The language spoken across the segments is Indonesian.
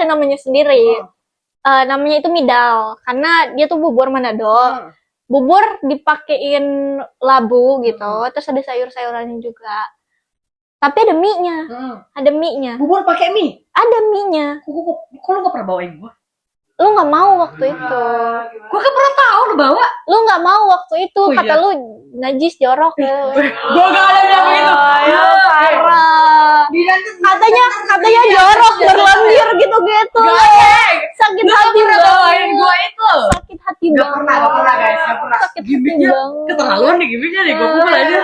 ada namanya sendiri. Namanya itu midal, karena dia tuh bubur Manado. Bubur dipakein labu gitu, terus ada sayur-sayurannya juga. Tapi ada mie-nya. Ada mie-nya. Bubur pakai mie? Ada mie-nya. Kok lu gak pernah bawain gua? Lu nggak mau waktu itu. Gua kan pernah tahu lu bawa. Lu nggak mau waktu itu. Kata lu najis, jorok. Gua gak ada bilang begitu. Ayo, parah. Katanya jorok, berlendir gitu-gitu. Sakit hati banget. Gua itu. Sakit hati banget. Gak pernah guys, gak pernah. Sakit hati Gimiknya banget. keterlaluan nih gimiknya nih. Gua pukul aja.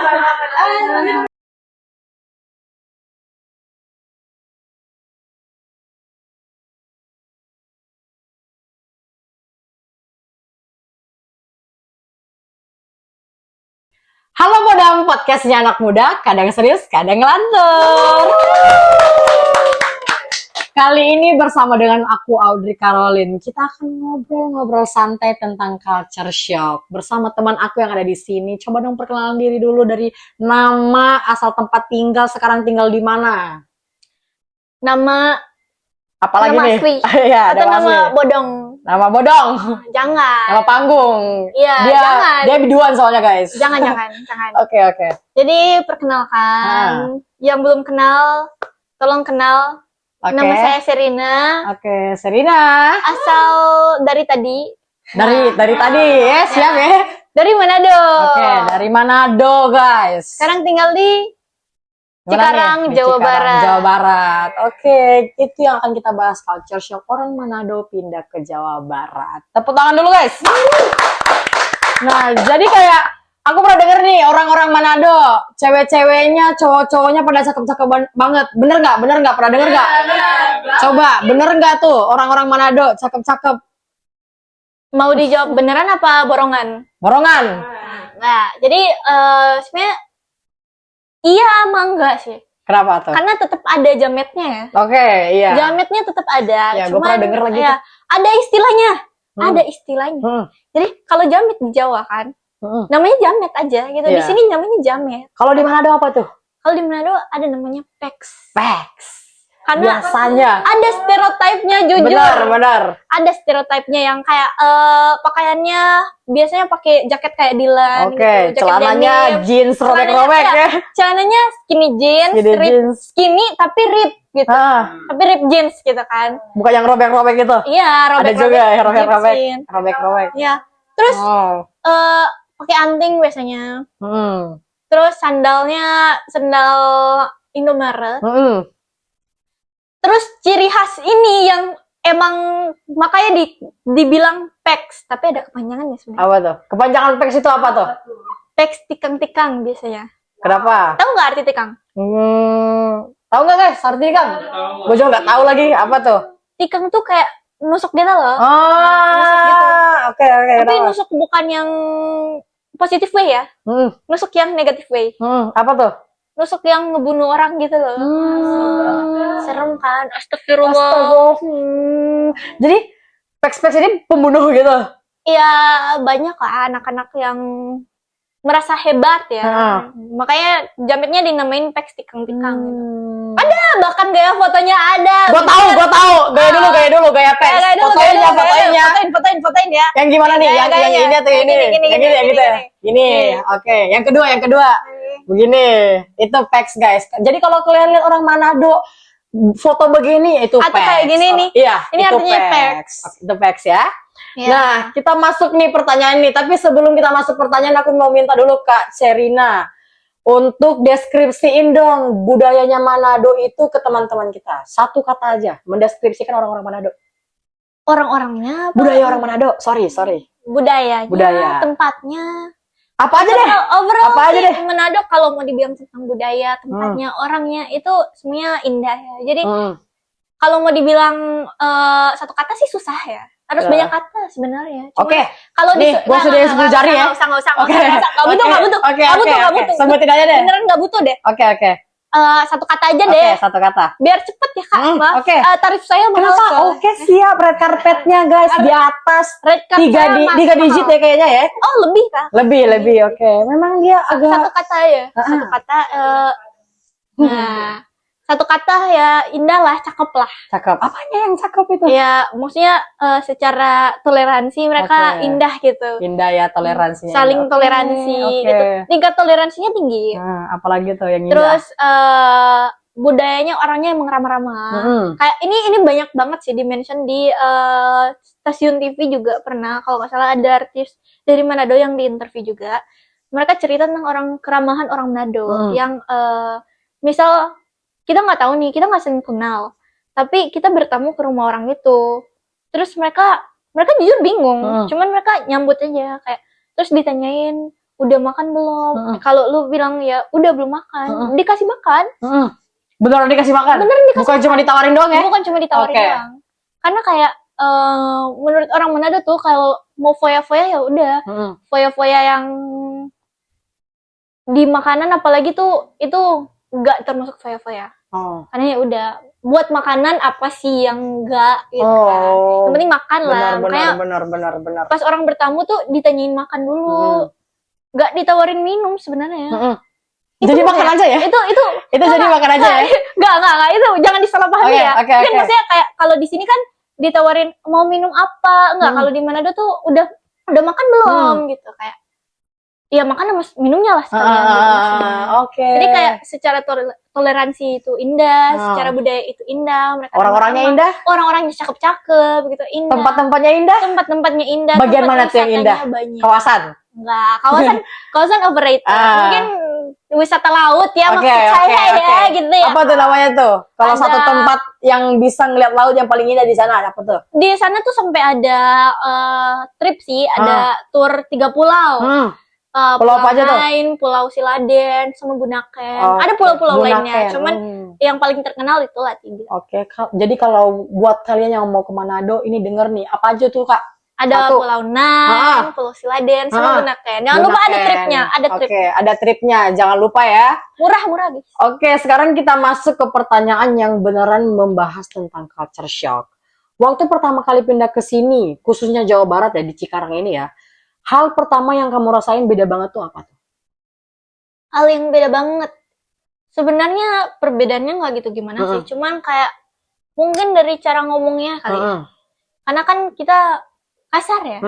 Halo Modam, podcastnya anak muda, kadang serius, kadang ngelantur. Kali ini bersama dengan aku Audrey Caroline, kita akan ngobrol-ngobrol santai tentang culture shock bersama teman aku yang ada di sini. Coba dong perkenalan diri dulu dari nama, asal tempat tinggal, sekarang tinggal di mana? Nama Apalagi nama nih? asli. Iya, Atau nama asli. bodong. Nama bodong. Jangan. Nama panggung. Iya, jangan. Dia biduan soalnya guys. Jangan. Oke. Jadi perkenalkan, yang belum kenal, tolong kenal. Oke. Nama saya Serina. Oke, Serina. Asal dari tadi. Dari tadi, siap ya. Dari Manado. Oke, dari Manado guys. Sekarang tinggal di Mana Cikarang, nih? Di Jawa Barat. Jawa Barat. Oke, itu yang akan kita bahas, culture shock orang Manado pindah ke Jawa Barat. Tepuk tangan dulu guys. Nah, jadi kayak aku pernah denger nih orang-orang Manado, cewek-ceweknya, cowok-cowoknya pada cakep-cakep banget. Bener nggak? Pernah denger nggak? Coba, bener nggak tuh orang-orang Manado cakep-cakep? Mau dijawab beneran apa borongan? Borongan. Nah, jadi sebenarnya iya ama enggak sih? Kenapa tuh? Karena tetap ada jametnya ya. Oke, iya. Jametnya tetap ada. Ya, gue pernah denger lagi. Ya, ada istilahnya. Ada istilahnya. Jadi kalau jamet di Jawa kan, namanya jamet aja gitu. Di sini namanya jamet. Kalau di Manado apa tuh? Kalau di Manado ada namanya peks. Peks. Karena biasanya ada stereotipnya, jujur. Benar. Ada stereotipnya yang kayak pakaiannya biasanya pakai jaket kayak Dylan. Oke, gitu, celananya denim. jeans robek-robek ya. Celananya skinny jeans, skinny tapi rip gitu. Tapi rip jeans gitu kan. Bukan yang robek-robek gitu. Iya, robek-robek. Ada juga ya robek-robek. jeans. Robek-robek. Iya. Terus pakai anting biasanya. Terus sandal Indomaret. Terus ciri khas ini yang emang makanya dibilang peks, tapi ada kepanjangannya sebenarnya. Apa tuh? Kepanjangan peks itu apa tuh? Peks tikang-tikang biasanya. Kenapa? Tahu nggak arti tikang? Tahu nggak guys arti tikang? Gue juga nggak tahu lagi apa tuh. Tikang tuh kayak nusuk gitu loh. Nusuk gitu. Oke. Tapi nusuk bukan yang positive way ya. Nusuk yang negative way. Apa tuh? Nusuk yang ngebunuh orang gitu loh. Serem kan? Astagfirullah. Jadi peks-peks ini pembunuh gitu? Iya, banyak lah anak-anak yang merasa hebat ya. Makanya jametnya dinamain peks tikang-tikang gitu. Ada, bahkan gaya fotonya ada. Gua tahu. Gaya dulu, gaya peks. Fotoin ya. Yang gimana nih? Yang ini atau ini? Yang ini gitu ya? Gini. Oke. Yang kedua. Begini. Itu peks, guys. Jadi kalau kalian lihat orang Manado foto begini itu atau peks. kayak gini nih. Iya, ini itu artinya peks. Itu peks ya. Ya. Nah, kita masuk nih pertanyaan nih. Tapi sebelum kita masuk pertanyaan, aku mau minta dulu Kak Serina untuk deskripsiin dong budayanya Manado itu ke teman-teman kita. Satu kata aja, mendeskripsikan orang-orang Manado. Orang-orangnya. Budaya orang Manado. Sorry. Budaya. Tempatnya. Apa aja deh? Overall apa aja deh? Manado kalau mau dibilang tentang budaya, tempatnya, orangnya itu semuanya indah ya. Jadi kalau mau dibilang satu kata sih susah ya. Harus banyak kata sebenarnya. Oke. Kalau nih, gue sudah 10 jari ya. Enggak usah. Oke. Enggak butuh. Oke. Sebutin aja deh. Beneran enggak butuh deh. Oke. Satu kata aja deh. Satu kata. Biar cepet ya Kak. Maaf. Oke. Tarif saya mahal. Kenapa? Oke, siap. Red carpetnya guys di atas. Red carpet 3 digit ya kayaknya ya. Oh, lebih Kak. Lebih. Oke. Memang dia agak satu kata ya. Satu kata satu kata ya indah lah, cakep lah. Cakep. Apanya yang cakep itu? Ya, maksudnya secara toleransi mereka Oke. indah gitu. Indah ya, toleransinya. Saling indah. toleransi Oke. gitu. Tingkat toleransinya tinggi. Nah, apalagi tuh yang indah. Terus budayanya orangnya emang ramah-ramah. Kayak ini banyak banget sih di-mention di stasiun TV juga pernah. Kalau nggak salah ada artis dari Manado yang diinterview juga. Mereka cerita tentang keramahan orang Manado yang misal kita nggak tahu nih, kita nggak sering kenal, tapi kita bertamu ke rumah orang itu, terus mereka jujur bingung, cuman mereka nyambut aja kayak, terus ditanyain udah makan belum? Kalau lu bilang ya udah belum makan, dikasih makan. Beneran dikasih makan? Beneran dikasih Bukan makan. cuma ditawarin doang ya? Bukan cuma ditawarin doang, karena kayak menurut orang Manado tuh kalau mau foya-foya ya udah, foya-foya yang di makanan apalagi tuh itu nggak termasuk foya-foya. Karena ya udah buat makanan apa sih yang enggak gitu kan. Yang penting makan lah. Makanya benar. pas orang bertamu tuh ditanyain makan dulu. Nggak ditawarin minum sebenarnya. Jadi makan aja ya? Itu jadi makan aja ya? Enggak, itu jangan disalahpahami ya. Kan maksudnya kayak kalau di sini kan ditawarin mau minum apa? Enggak, kalau di Manado tuh udah makan belum gitu kayak. Ya makan sama minumnya lah sekalian gitu. Jadi kayak secara toleransi itu indah, secara budaya itu indah, mereka orang-orangnya indah, orang-orangnya cakep-cakep gitu, indah. Tempat-tempatnya indah, tempat-tempatnya indah. Bagian mana tuh yang indah? Banyak. Kawasan? Enggak, kawasan overrated. Mungkin wisata laut ya maksud saya ya gitu ya. Apa tuh namanya tuh? Kalau satu tempat yang bisa ngeliat laut yang paling indah di sana apa tuh? Di sana tuh sampai ada trip sih, ada tour 3 pulau. Pulau apa aja tuh? Pulau Siladen, sama Bunaken. Ada pulau-pulau lainnya, cuman yang paling terkenal itulah 3. Jadi kalau buat kalian yang mau ke Manado, ini denger nih, apa aja tuh Kak? Ada Pulau Nan, Pulau Siladen, sama Bunaken. Jangan lupa ada tripnya, ada tripnya, jangan lupa ya. Murah guys. Sekarang kita masuk ke pertanyaan yang beneran membahas tentang culture shock. Waktu pertama kali pindah ke sini, khususnya Jawa Barat ya, di Cikarang ini ya, hal pertama yang kamu rasain beda banget tuh apa tuh? Hal yang beda banget. Sebenarnya perbedaannya nggak gitu gimana sih. Cuman kayak mungkin dari cara ngomongnya kali ya. Karena kan kita kasar ya.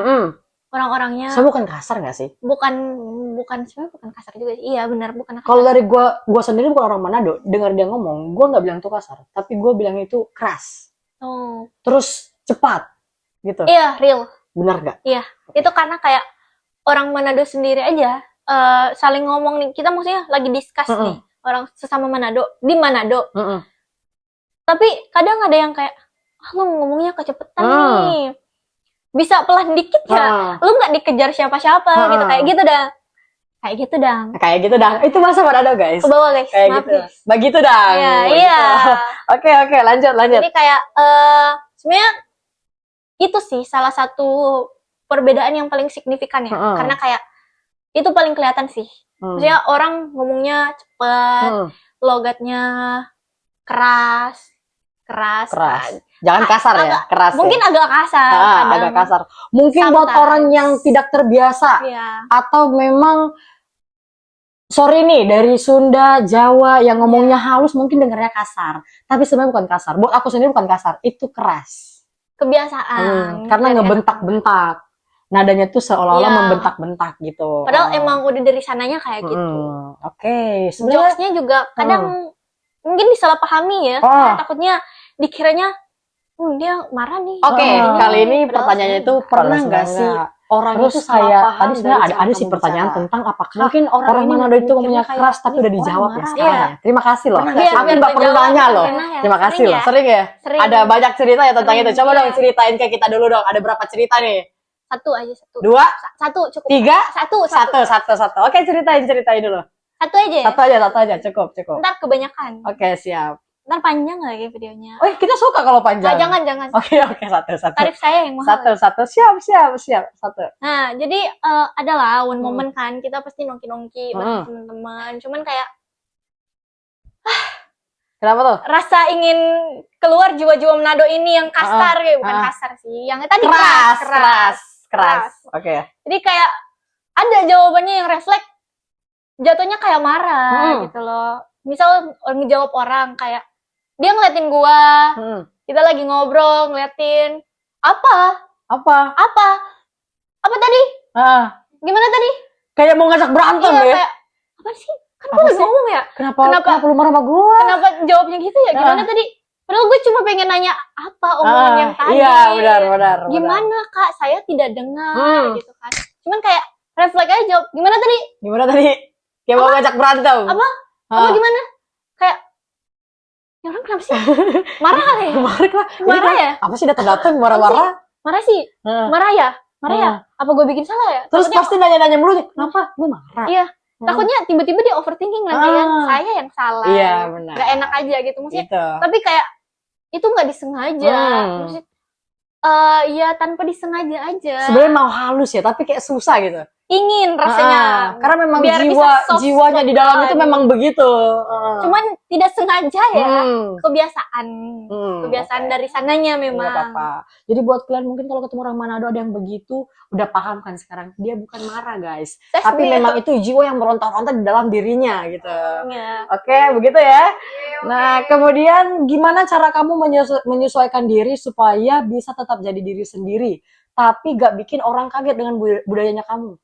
Orang-orangnya. Saya bukan kasar nggak sih? Sebenarnya bukan kasar juga sih. Iya benar bukan kasar. Kalau dari gua sendiri bukan orang Manado. Dengar dia ngomong, gua nggak bilang itu kasar. Tapi gua bilang itu keras. Terus cepat. Gitu. Iya, real. Benar gak? Iya, itu karena kayak orang Manado sendiri aja saling ngomong nih, kita maksudnya lagi discuss nih, orang sesama Manado, di Manado. Tapi kadang ada yang kayak, lu ngomongnya kecepetan nih, bisa pelan dikit ya, lu nggak dikejar siapa-siapa gitu, kayak gitu dah. Itu bahasa Manado guys. Ke bawah guys, kayak maaf gitu. guys. Begitu dah. Iya. Oke, lanjut. Jadi kayak sebenarnya itu sih salah satu perbedaan yang paling signifikan ya. Karena kayak itu paling kelihatan sih. Maksudnya orang ngomongnya cepet, logatnya keras. Jangan kasar ya, keras. Mungkin ya? agak kasar. Agak kasar. Mungkin buat orang yang tidak terbiasa atau memang sorry nih dari Sunda, Jawa yang ngomongnya halus mungkin dengarnya kasar. Tapi sebenarnya bukan kasar. Buat aku sendiri bukan kasar, itu keras. Kebiasaan. Karena ngebentak-bentak. Nadanya tuh seolah-olah membentak-bentak gitu. Padahal emang udah dari sananya kayak gitu. Jokesnya juga kadang mungkin disalahpahami ya. Karena takutnya dikiranya dia marah nih. Kali ini pertanyaannya itu pernah nggak sih orang itu saya tadi sebenarnya ada sih pertanyaan tentang apakah mungkin orang Manado itu ngomongnya keras tapi udah dijawab ya sekarang ya. Terima kasih loh. Aku nggak perlu nanya loh. Terima kasih loh. Sering ya? Ada banyak cerita ya tentang itu. Coba dong ceritain ke kita dulu dong. Ada berapa cerita nih? Satu aja. 2? 1 cukup. 3? 1. Oke, ceritain dulu. Satu aja. Cukup. Ntar kebanyakan. Oke, siap. Ntar panjang lagi videonya. Kita suka kalau panjang. Jangan. Oke, 1. Tarif saya yang mahal. 1. Siap. 1. Nah, jadi adalah one moment kan, kita pasti nongki-nongki bareng teman-teman. Cuman kayak kenapa tuh? Rasa ingin keluar jiwa-jiwa Manado ini yang kasar, bukan kasar sih. Yang tadi keras. Oke. Jadi kayak ada jawabannya yang refleks, jatuhnya kayak marah gitu loh. Misal ngejawab orang kayak, dia ngeliatin gua. Kita lagi ngobrol, ngeliatin. Apa tadi? Gimana tadi? Kayak mau ngajak berantem Iya, ya? kayak, apa sih? Kan gue lagi ngomong ya? Kenapa lu marah sama gua? Kenapa jawabnya gitu ya? Gimana tadi? Padahal gue cuma pengen nanya apa omongan yang tadi. Iya, benar. Gimana kak? Saya tidak dengar gitu kan. Cuman kayak refleks aja jawab. Gimana tadi? Kayak mau ngajak berantem. Apa gimana? Kayak, ya orang kenapa sih? Marah kali ya? Marah ya? Apa sih datang marah-marah? Marah sih? Marah ya? Apa gue bikin salah ya? Terus pasti nanya-nanya mulu, kenapa lu marah? Iya. Takutnya tiba-tiba dia overthinking nanti kan saya yang salah. Iya, benar. Gak enak aja gitu maksudnya. Gitu. Tapi kayak itu nggak disengaja. Maksudnya ya tanpa disengaja aja. Sebenarnya mau halus ya, tapi kayak susah gitu. Ingin rasanya. Karena memang biar bisa jiwanya di dalam itu memang begitu. Cuman tidak sengaja ya. Kebiasaan dari sananya memang. Nggak apa-apa. Jadi buat kalian mungkin kalau ketemu orang Manado ada yang begitu, udah paham kan sekarang. Dia bukan marah guys. Tapi memang itu jiwa yang meronta-ronta di dalam dirinya gitu. Ya. Oke, begitu ya. Nah, kemudian gimana cara kamu menyesuaikan diri supaya bisa tetap jadi diri sendiri, tapi gak bikin orang kaget dengan budayanya kamu?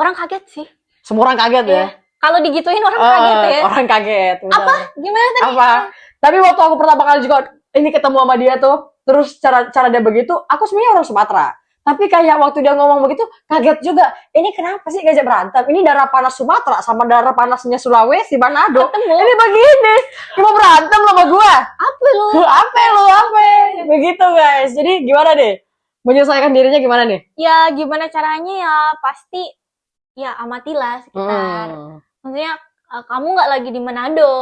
Orang kaget sih. Semua orang kaget ya? Kalau digituin orang kaget ya. Orang kaget. Benar. Apa? Gimana tadi? Apa? Tapi waktu aku pertama kali juga ini ketemu sama dia tuh, terus cara dia begitu, aku sebenarnya orang Sumatera. Tapi kayak waktu dia ngomong begitu, kaget juga. Ini kenapa sih ngajak berantem? Ini darah panas Sumatera sama darah panasnya Sulawesi, Manado. Ketemu. Ini begini. Cuma berantem sama gua. Apa lu? Begitu guys. Jadi gimana deh? Menyesuaikan dirinya gimana nih? Ya gimana caranya ya pasti ya amatilah sekitar. Maksudnya kamu nggak lagi di Manado.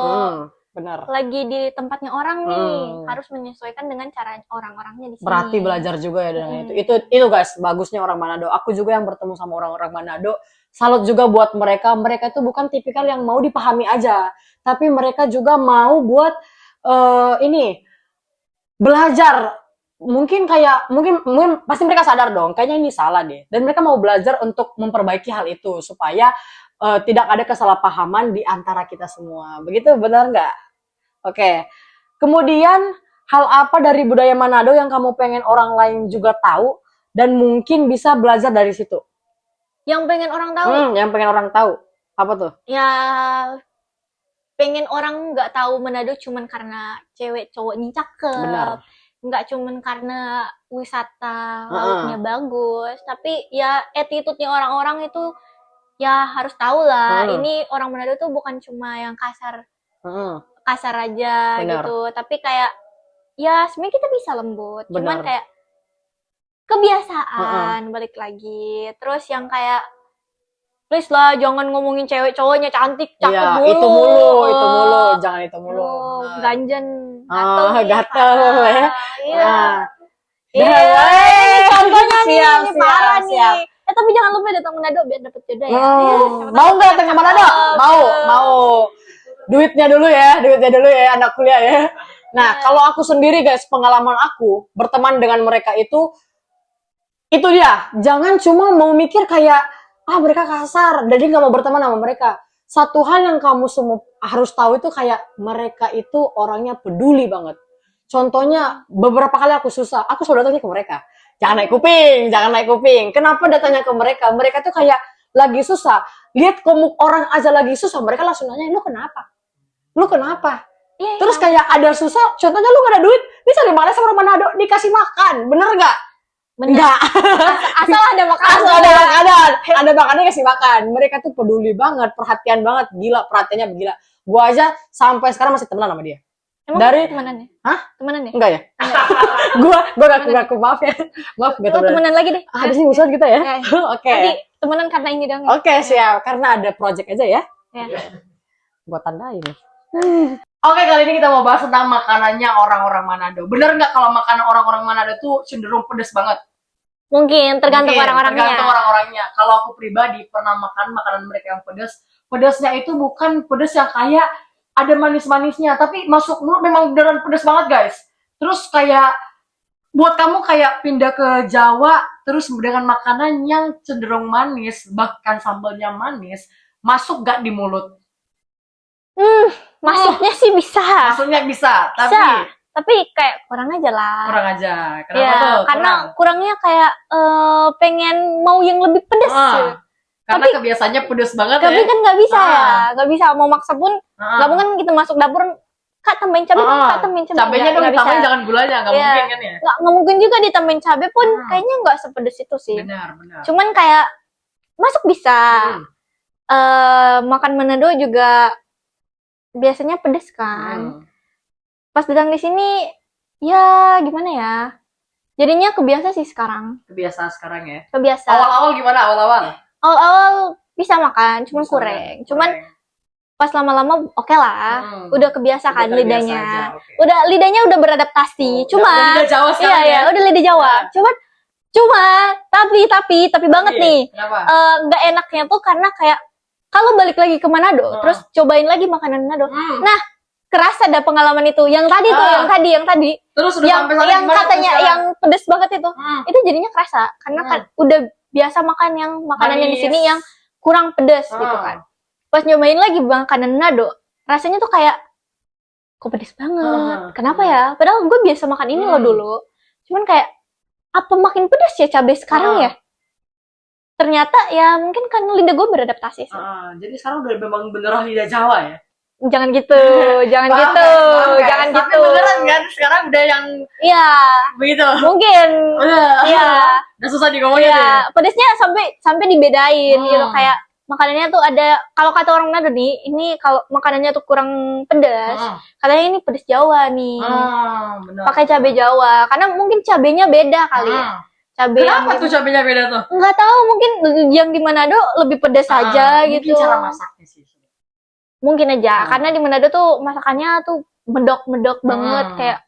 Benar. Lagi di tempatnya orang nih, harus menyesuaikan dengan cara orang-orangnya di sini. Berarti belajar juga ya dengan itu guys, bagusnya orang Manado. Aku juga yang bertemu sama orang-orang Manado, salut juga buat mereka. Mereka itu bukan tipikal yang mau dipahami aja, tapi mereka juga mau buat belajar. Mungkin pasti mereka sadar dong, kayaknya ini salah deh. Dan mereka mau belajar untuk memperbaiki hal itu supaya tidak ada kesalahpahaman di antara kita semua. Begitu benar nggak? Oke. Kemudian hal apa dari budaya Manado yang kamu pengen orang lain juga tahu dan mungkin bisa belajar dari situ? Yang pengen orang tahu? Yang pengen orang tahu. Apa tuh? Ya pengen orang nggak tahu Manado cuman karena cewek cowoknya cakep. Benar. Nggak cuman karena wisata lautnya bagus, tapi ya attitude-nya orang-orang itu ya harus tahu lah. Ini orang Manado tuh bukan cuma yang kasar aja. Benar. Gitu, tapi kayak ya sebenarnya kita bisa lembut. Benar. Cuman kayak kebiasaan balik lagi. Terus yang kayak please lah jangan ngomongin cewek cowoknya cantik cakep mulu. Itu mulu, jangan itu mulu. Ganjen gatel ya. Iya. Contohnya nih, parah nih. Siap. Tapi jangan lupa datang Manado biar dapet jodoh ya. Mau nggak datang ke Manado? Mau. Duitnya dulu ya, anak kuliah ya. Nah, kalau aku sendiri guys, pengalaman aku berteman dengan mereka itu dia. Jangan cuma mau mikir kayak mereka kasar, jadi nggak mau berteman sama mereka. Satu hal yang kamu semua harus tahu itu kayak mereka itu orangnya peduli banget. Contohnya beberapa kali aku susah, aku selalu datangnya ke mereka. Jangan naik kuping. Kenapa datangnya ke mereka? Mereka tuh kayak lagi susah. Lihat komuk orang aja lagi susah, mereka langsung nanya, lu kenapa? Terus kayak ada susah, contohnya lu gak ada duit, bisa dimana sama orang Manado, dikasih makan, bener gak? Enggak. Asal ada makanan. Ada makannya kasih makan. Mereka tuh peduli banget, perhatian banget, gila, perhatiannya gila. Gua aja sampai sekarang masih temenan sama dia. Emang dari temenannya? Hah? Temenannya? Enggak ya? Gua ngaku maaf ya. Maaf gitu. Temenan lagi deh. Ada sih musuhan kita ya. Oke. Nanti temenan karena ini dong. Oke, siap. Karena ada project aja ya. Gua tandain nih. Oke, kali ini kita mau bahas tentang makanannya orang-orang Manado. Bener nggak kalau makanan orang-orang Manado tuh cenderung pedes banget? Mungkin, tergantung orang-orangnya. Kalau aku pribadi pernah makan makanan mereka yang pedes. Pedesnya itu bukan pedes yang kayak ada manis-manisnya, tapi masuk mulut memang beneran pedes banget guys. Terus kayak buat kamu kayak pindah ke Jawa, terus dengan makanan yang cenderung manis, bahkan sambalnya manis, masuk gak di mulut? Masuknya sih bisa. Maksudnya bisa, tapi Bisa. Tapi kayak kurang aja lah. kurang aja. Kenapa Ya, tuh? karena Kurang. kurangnya kayak pengen mau yang lebih pedes. Karena kebiasaannya pedes banget Tapi ya. kan nggak bisa ya, nggak bisa mau maksa pun nggak mungkin kita masuk dapur kak tambahin cabai dong, kak tambahin cabai. Cabenya dong nggak bisa. ditambahin, jangan gulanya, nggak Iya. mungkin kan ya. Nggak mungkin juga ditambahin cabai pun kayaknya nggak sepedes itu sih. Benar. Cuman kayak masuk bisa. Makan Manado juga biasanya pedes kan. Pas datang di sini ya gimana ya? Jadinya kebiasa sih sekarang. Kebiasaan sekarang ya. Kebiasa. Awal-awal gimana? Awal-awal bisa makan, cuman Bisa kurang. kan? Cuman pas lama-lama oke lah. Udah kebiasa kan Udah terbiasa lidahnya. aja, oke. Udah lidahnya udah beradaptasi. Udah lidah Jawa sekarang iya, ya? udah lidah Jawa. Nah. Cuma tapi banget Iya, nih. Kenapa? Nggak enaknya tuh karena kayak kalau balik lagi ke Manado, terus cobain lagi makanan Manado. Nah, kerasa ada pengalaman itu. Yang tadi tuh, yang tadi. Terus udah Yang sampai sana yang gimana tuh katanya sekarang? yang pedes banget itu. Itu jadinya kerasa karena kan udah biasa makan yang makanan yang di Manis. sini yang kurang pedes gitu kan. Pas nyobain lagi makanan Manado, rasanya tuh kayak kok pedes banget. Kenapa ya? Padahal gue biasa makan ini loh dulu. Cuman kayak apa makin pedes ya cabai sekarang ya? Ternyata ya mungkin kan lidah gue beradaptasi sih. Jadi sekarang udah memang beneran lidah Jawa ya? Jangan gitu, jangan Paham, gitu, guys? jangan Tapi gitu. beneran kan sekarang udah yang Iya, begitu. mungkin. Iya. Udah susah digomongin Iya, ya. pedesnya sampai dibedain gitu kayak makanannya tuh ada kalau kata orang Manado nih, ini kalau makanannya tuh kurang pedas, katanya ini pedes Jawa nih. Benar. Pakai cabai Jawa karena mungkin cabenya beda kali ya. Cabai Kenapa tuh cabenya beda tuh? Nggak tahu, mungkin yang di Manado lebih pedas aja gitu. Mungkin cara masaknya sih. Mungkin aja karena di Manado tuh masakannya tuh medok-medok banget kayak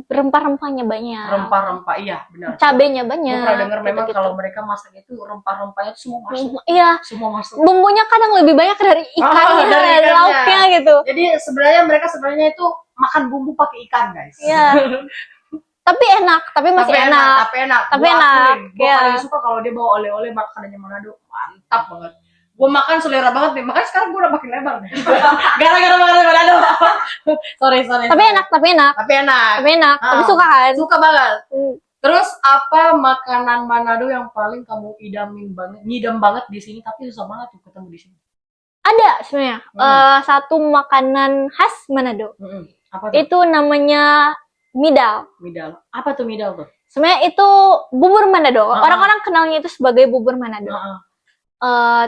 rempah-rempahnya banyak. Rempah-rempah, iya benar. Cabenya Gue banyak. pernah dengar memang gitu-gitu. kalau mereka masak itu rempah-rempahnya itu semua masuk. Iya, Semua masuk. bumbunya kadang lebih banyak dari ikannya, dari ikannya. lauknya gitu. Jadi sebenarnya mereka itu makan bumbu pakai ikan, guys. Iya. Tapi enak, tapi masih enak. Tapi enak. Tapi Gua enak, akuin. Gua iya. paling suka kalau dia bawa oleh-oleh makanannya Manado. Mantap banget. Gue makan selera banget nih. Makanya sekarang gue udah makin lebar nih. Gara-gara makan Manado. sorry. Tapi enak. Tapi enak. Tapi suka kan? Suka banget. Terus apa makanan Manado yang paling kamu ngidam banget di sini tapi susah banget tuh ketemu di sini? Ada sebenarnya. Satu makanan khas Manado. Apa tuh? Itu namanya midal. Midal. Apa tuh midal tuh? Sebenarnya itu bubur Manado. Orang-orang kenalnya itu sebagai bubur Manado.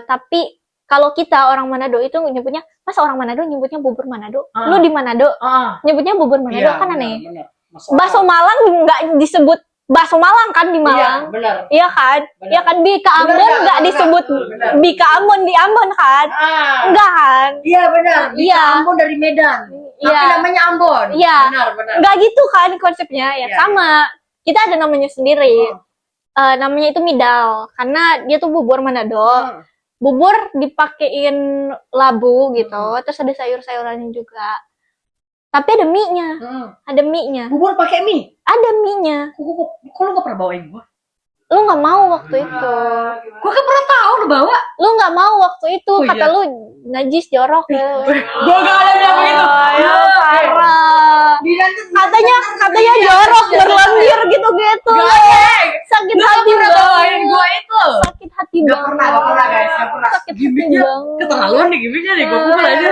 Tapi kalau kita orang Manado itu nyebutnya, masa orang Manado nyebutnya bubur Manado? Lu di Manado nyebutnya bubur Manado kan aneh. Bakso Malang nggak disebut bakso Malang kan di Malang? Iya, benar. Iya kan? Benar. Iya kan Bika Ambon nggak disebut benar. Bika Ambon di Ambon kan? Enggak kan? Iya benar. Iya. Ambon dari Medan. Tapi Iya. namanya Ambon. Iya. Benar. Enggak gitu kan konsepnya ya Iya, sama. Kita ada namanya sendiri. Namanya itu midal karena dia tuh bubur Manado. Bubur dipakein labu gitu, terus ada sayur-sayurannya juga. Tapi ada mie-nya. Ada mie-nya. Bubur pakai mie. Ada mie-nya. Kok lu gak pernah bawain gua? Lu nggak mau waktu itu. Gua kan pernah tahu lu bawa. Lu nggak mau waktu itu. Oh, Kata iya. lu najis jorok. Gua gak ada bilang begitu. Ya parah. Katanya jorok berlendir gitu-gitu. Sakit hati bawain banget. gua itu. Sakit hati Gak banget. pernah guys, gak pernah. Sakit hati Gimiknya banget. keterlaluan nih gimiknya nih, gua pukul aja.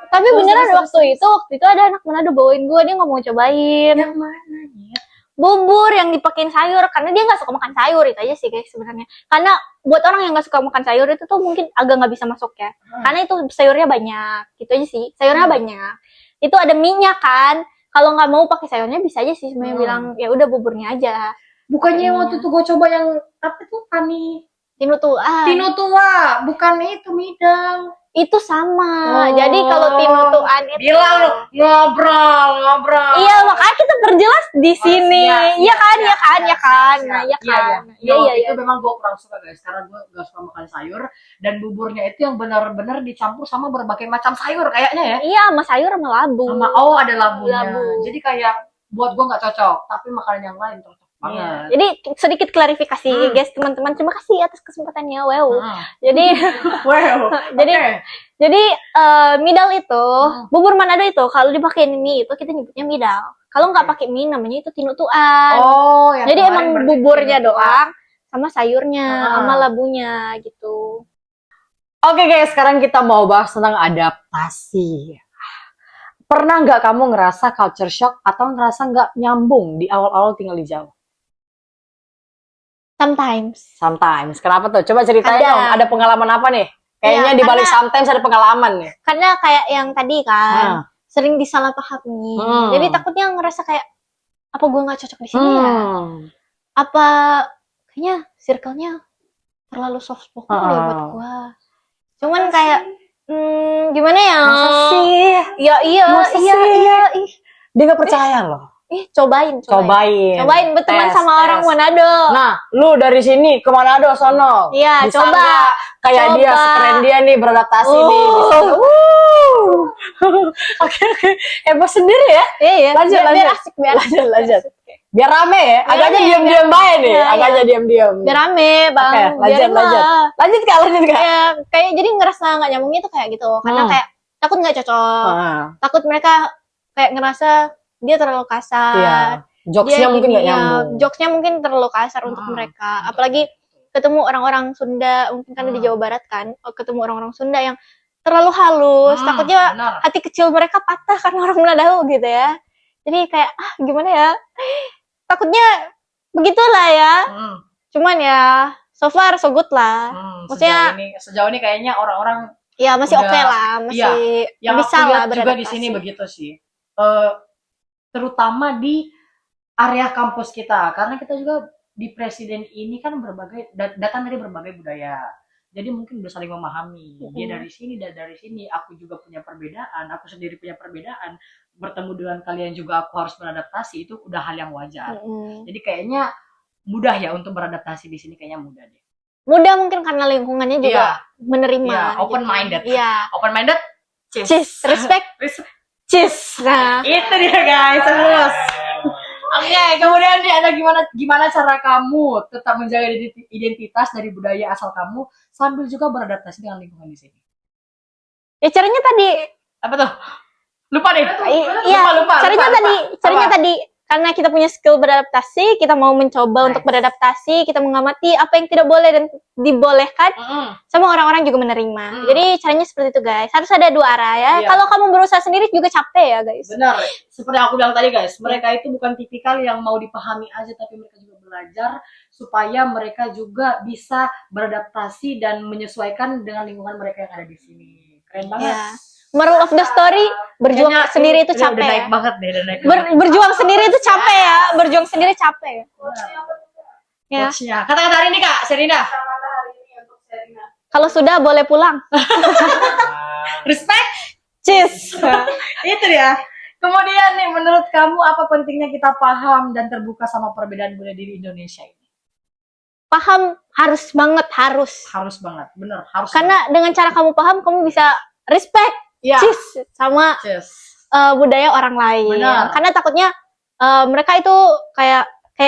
Tapi beneran waktu itu ada anak Manado bawain gue, dia nggak mau cobain. Yang mana nih? Bubur yang dipakein sayur, karena dia nggak suka makan sayur, itu aja sih guys sebenarnya. Karena buat orang yang nggak suka makan sayur itu tuh mungkin agak nggak bisa masuk ya. Karena itu sayurnya banyak, gitu aja sih. Sayurnya banyak. Itu ada mie-nya kan. Kalau nggak mau pakai sayurnya bisa aja sih sebenarnya bilang ya udah buburnya aja. Bukannya waktu itu gua coba yang apa tuh Tinutuan. Tino tua, bukan itu midang. Itu sama. Jadi kalau tinutuan itu Bilang lu ngobrol. iya, makanya kita perjelas di sini. Iya kan. Itu memang gue kurang suka guys, karena gue gak suka makan sayur dan buburnya itu yang benar-benar dicampur sama berbagai macam sayur kayaknya ya. Iya, sama sayur sama labu. Ada labunya. Labu. Jadi kayak buat gue nggak cocok, tapi makanan yang lain cocok. banget. Jadi sedikit klarifikasi guys teman-teman, terima kasih atas kesempatannya. Wow. Jadi Wow. jadi Oke. jadi midal itu bubur Manado itu kalau dipakein mie itu kita nyebutnya midal. Kalau nggak pakai mie namanya itu tinutuan. Oh, yang Jadi kemarin emang berarti buburnya tinutuan. doang sama sayurnya Ah. sama labunya gitu. Oke guys, sekarang kita mau bahas tentang adaptasi. Pernah nggak kamu ngerasa culture shock atau ngerasa nggak nyambung di awal-awal tinggal di Jawa? Sometimes. Sometimes. Kenapa tuh? Coba ceritain Ada. dong. Ada pengalaman apa nih? Kayaknya Iya, di balik karena- sometimes ada pengalaman nih. Karena kayak yang tadi kan Ah. sering disalahpahami. Hmm. Jadi takutnya ngerasa kayak apa gue nggak cocok di sini ya? Apa kayaknya circle-nya terlalu soft spoken ya buat gue. Cuman kayak gimana ya? Masa sih? Ya iya, Masa iya, sih? iya, ih. Dia nggak percaya loh. Cobain. Cobain. Berteman Tes, sama tes. orang Manado. Nah, lu dari sini ke Manado sono. Iya, Bisa coba. nggak kayak Coba. dia, sekeren dia nih beradaptasi nih. Bisa nggak? Oke. Heboh sendiri ya. Iya. Lanjut, biar lanjut. asik, biar asik. Lanjut. Biar rame ya. Biar Agaknya rame, diam-diam biar baik rame. nih. Iya, Agaknya diam-diam. Biar rame, Bang. Oke, lanjut, Biarin lanjut. lah. Lanjut Kak. Ya, kayak jadi ngerasa nggak nyambungnya tuh kayak gitu. Karena kayak takut nggak cocok. Ah, Takut mereka kayak ngerasa dia terlalu kasar. iya. Jokesnya Dia mungkin gini, nggak ya, nyambung. jokesnya mungkin terlalu kasar untuk mereka. Apalagi ketemu orang-orang Sunda, mungkin karena di Jawa Barat kan, ketemu orang-orang Sunda yang terlalu halus. Takutnya benar. hati kecil mereka patah karena orang Manado gitu ya. Jadi kayak gimana ya? Takutnya begitulah ya. Cuman ya so far so good lah. Maksudnya sejauh ini kayaknya orang-orang ya masih udah- oke lah, masih yang bisa aku lah lihat juga di beradaptasi. sini begitu sih. Terutama di area kampus kita, karena kita juga di presiden ini kan datang dari berbagai budaya. Jadi mungkin udah saling memahami. Dia dari sini dan dari sini. Aku juga punya perbedaan. Aku sendiri punya perbedaan. Bertemu dengan kalian juga aku harus beradaptasi. Itu udah hal yang wajar. Jadi kayaknya mudah ya untuk beradaptasi di sini, kayaknya mudah deh. Mudah mungkin karena lingkungannya juga menerima. Iya, gitu. open minded. Iya. Open minded. Cheers, respect. Cheers. Nah, Itu dia guys, terus. Oke, kemudian nih ada gimana cara kamu tetap menjaga identitas dari budaya asal kamu sambil juga beradaptasi dengan lingkungan di sini? ya caranya tadi. Apa tuh? Lupa deh. Iya, lupa. caranya tadi karena kita punya skill beradaptasi, kita mau mencoba untuk beradaptasi, kita mengamati apa yang tidak boleh dan dibolehkan, sama orang-orang juga menerima. Jadi caranya seperti itu guys, harus ada dua arah ya. Iya. Kalau kamu berusaha sendiri juga capek ya guys. Benar, seperti yang aku bilang tadi guys, mereka itu bukan tipikal yang mau dipahami aja, tapi mereka juga belajar supaya mereka juga bisa beradaptasi dan menyesuaikan dengan lingkungan mereka yang ada di sini. Keren banget. Ya. Moral of the story, berjuang Kayaknya sendiri itu udah capek. naik Ya. banget deh, udah naik. Berjuang sendiri itu capek ya, berjuang sendiri capek. Ya. Quotes-nya. Kata-kata hari ini Kak, Serina. Kalau sudah boleh pulang. Respect. Cheers. Itu dia. Kemudian nih, menurut kamu apa pentingnya kita paham dan terbuka sama perbedaan budaya di Indonesia ini? Paham harus banget, harus. Harus banget, bener, harus. Karena dengan cara kamu paham, kamu bisa respect, ya, cheers, sama budaya orang lain. Benar. Karena takutnya mereka itu kayak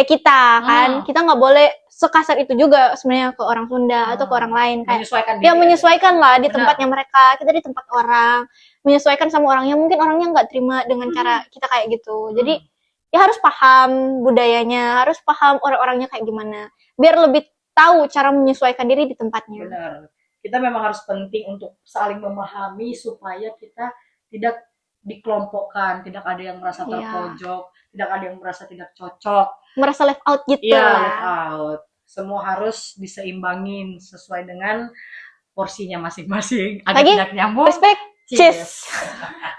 kita kan, kita nggak boleh sekasar itu juga sebenarnya ke orang Sunda atau ke orang lain. Kayak menyesuaikan ya menyesuaikan lah di Benar. tempatnya mereka, kita di tempat orang, menyesuaikan sama orangnya. Mungkin orangnya nggak terima dengan cara kita kayak gitu. Jadi ya harus paham budayanya, harus paham orang-orangnya kayak gimana, biar lebih tahu cara menyesuaikan diri di tempatnya. Benar. Kita memang harus penting untuk saling memahami supaya kita tidak dikelompokkan, tidak ada yang merasa Iya. terpojok, tidak ada yang merasa tidak cocok. Merasa left out gitu Iya, lah. left out. Semua harus diseimbangin sesuai dengan porsinya masing-masing. Agak Lagi, tidak nyambung. Respect, cheers.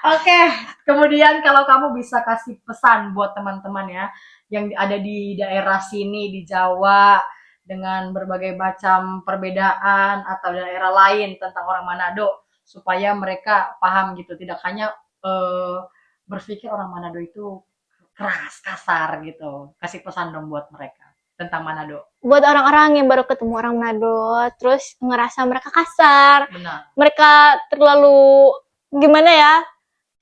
Oke, kemudian kalau kamu bisa kasih pesan buat teman-teman ya yang ada di daerah sini di Jawa dengan berbagai macam perbedaan atau daerah lain tentang orang Manado supaya mereka paham gitu, tidak hanya berpikir orang Manado itu keras, kasar gitu. Kasih pesan dong buat mereka tentang Manado. Buat orang-orang yang baru ketemu orang Manado, terus ngerasa mereka kasar, Benar. mereka terlalu gimana ya,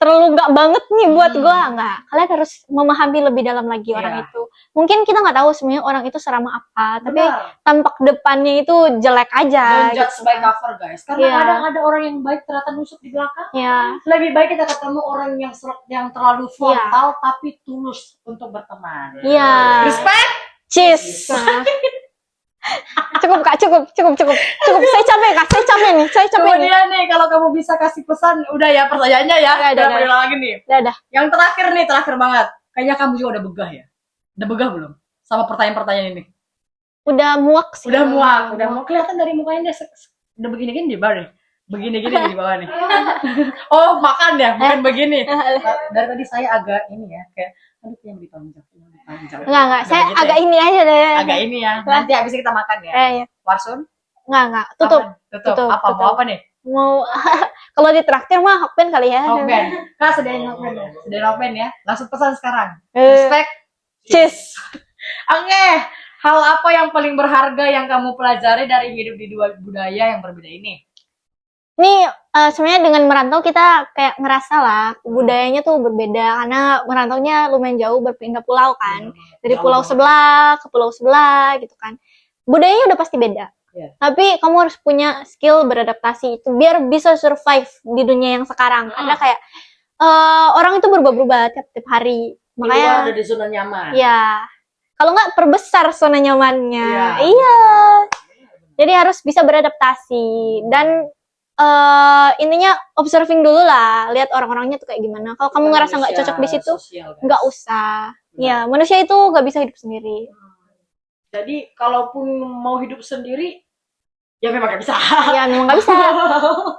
terlalu nggak banget nih buat gue, nggak. Kalian harus memahami lebih dalam lagi orang itu. Mungkin kita nggak tahu sebenarnya orang itu seramah apa, tapi tampak depannya itu jelek aja. Don't judge gitu. by cover guys, karena kadang ada orang yang baik ternyata nusuk di belakang. Lebih baik kita ketemu orang yang terlalu frontal tapi tulus untuk berteman. Respect. Cheers. Cukup kak, cukup. Saya capek nih. Kemudian nih, kalau kamu bisa kasih pesan, udah ya pertanyaannya ya. Udah lagi nih. Udah. Yang terakhir banget. Kayaknya kamu juga udah begah ya. Udah begah belum? Sama pertanyaan-pertanyaan ini. Udah muak sih. Udah muak. Kelihatan dari mukanya udah begini-gini di bawah nih. Begini-gini di bawah nih. Oh, makan ya, bukan begini. Dari tadi saya agak ini ya, kayak aduh yang ditonjok. Enggak. Saya agak ini aja deh. Agak ini ya. Nanti habis kita makan ya. Iya. Warsun? Enggak. Tutup. Mau apa nih? Mau kalau ditraktir mah Hokben kali ya. Hokben. Kak, sediain Hokben ya. Langsung pesan sekarang. Respect. Cheers. Oke. Hal apa yang paling berharga yang kamu pelajari dari hidup di dua budaya yang berbeda ini? Ini sebenarnya dengan merantau kita kayak ngerasa lah budayanya tuh berbeda karena merantaunya lumayan jauh, berpindah pulau kan, dari pulau sebelah ke pulau sebelah gitu kan. Budayanya udah pasti beda. Tapi kamu harus punya skill beradaptasi itu biar bisa survive di dunia yang sekarang. Karena kayak orang itu berubah-ubah tiap hari. Makanya ada di zona nyaman. Ya. Kalau nggak perbesar zona nyamannya. Iya. Jadi harus bisa beradaptasi dan intinya observing dulu lah, lihat orang-orangnya tuh kayak gimana. Kalau kamu ngerasa nggak cocok di situ, nggak usah. Ya, manusia itu nggak bisa hidup sendiri. Jadi kalaupun mau hidup sendiri, ya memang nggak bisa. Ya memang nggak bisa.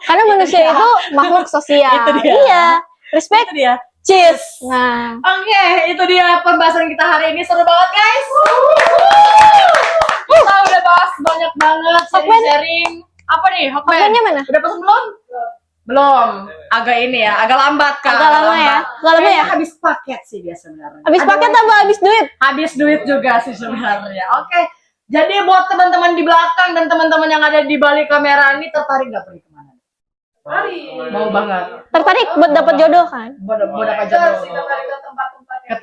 Karena manusia itu makhluk sosial. Iya. Respect. Itu dia. Cheers. Nah. Oke, itu dia pembahasan kita hari ini, seru banget guys. Kita udah bahas banyak banget sharing. Apa nih, Hokbennya mana? Udah pesen belum? Belum. Agak ini ya, agak lambat Kak. Agak lama ya? Habis paket sih dia sebenarnya. Habis paket apa habis duit? Habis duit juga sih sebenarnya. Oke. Jadi buat teman-teman di belakang dan teman-teman yang ada di balik kamera ini tertarik nggak pergi kemana? Mau banget. Tertarik buat dapat jodoh kan? Buat dapat jodoh.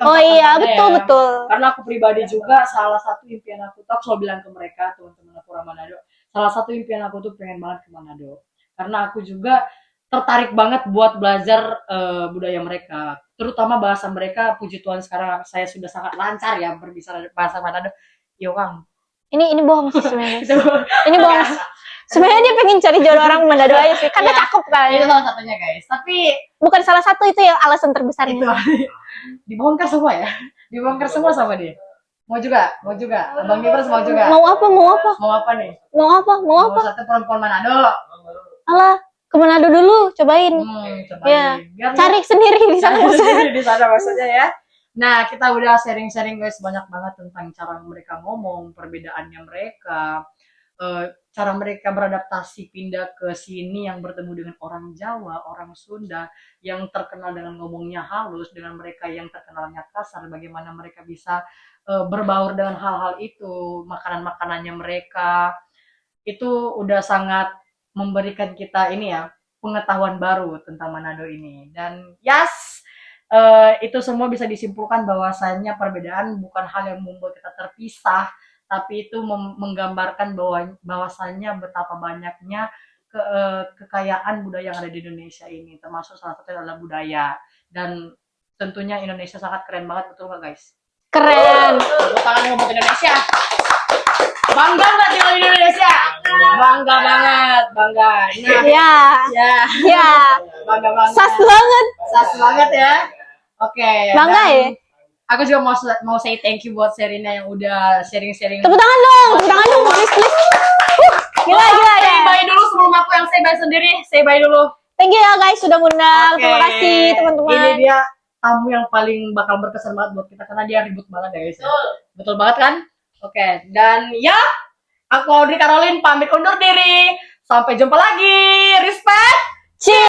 Oh iya, betul. Karena aku pribadi juga salah satu impian aku tuh selalu bilang ke mereka, teman-teman aku orang Manado, salah satu impian aku tuh pengen banget ke Manado. Karena aku juga tertarik banget buat belajar budaya mereka, terutama bahasa mereka. Puji Tuhan sekarang saya sudah sangat lancar ya berbicara bahasa Manado. Yo Kang. Ini bohong sih sebenarnya. Ini bohong. Sebenarnya dia pengen cari jodoh orang Manado aja sih, karena cakep kan. Itu salah satunya guys. Tapi bukan salah satu, itu yang alasan terbesarnya. Itu. Dibongkar semua ya. Dibongkar semua sama dia. Mau juga. Abang Gibran mau juga. Mau apa? Mau apa nih? Mau apa? Satu perempuan Manado. Alah, ke Manado dulu, cobain. Cobain. Ya. Biar cari sendiri di sana. Di sana maksudnya ya. Nah, kita udah sharing guys banyak banget tentang cara mereka ngomong, perbedaannya mereka, cara mereka beradaptasi pindah ke sini yang bertemu dengan orang Jawa, orang Sunda yang terkenal dengan ngomongnya halus, dengan mereka yang terkenalnya kasar, bagaimana mereka bisa berbaur dengan hal-hal itu, makanan-makanannya mereka. Itu udah sangat memberikan kita ini ya, pengetahuan baru tentang Manado ini. Dan itu semua bisa disimpulkan bahwasannya perbedaan bukan hal yang membuat kita terpisah, tapi itu menggambarkan bahwasannya betapa banyaknya kekayaan budaya yang ada di Indonesia ini, termasuk salah satunya adalah budaya. Dan tentunya Indonesia sangat keren banget, betul nggak guys? Keren. Tepuk tangan buat Indonesia. Bangga nggak tinggal di Indonesia? Bangga banget, bangga. Nah, ya. Bangga banget. Sas banget ya. Oke. Bangga ya. Aku juga mau say thank you buat Sherina yang udah sharing-sharing. Tepuk tangan dong, please. Gila ya. Say bye dulu sebelum aku yang say bye sendiri. Say bye dulu. Thank you ya guys sudah ngundang. Terima kasih teman-teman. Ini dia tamu yang paling bakal berkesan banget buat kita karena dia ribut banget ya guys. Betul banget kan? Oke, dan ya, aku Audrey Caroline pamit undur diri. Sampai jumpa lagi. Respect. Cheers.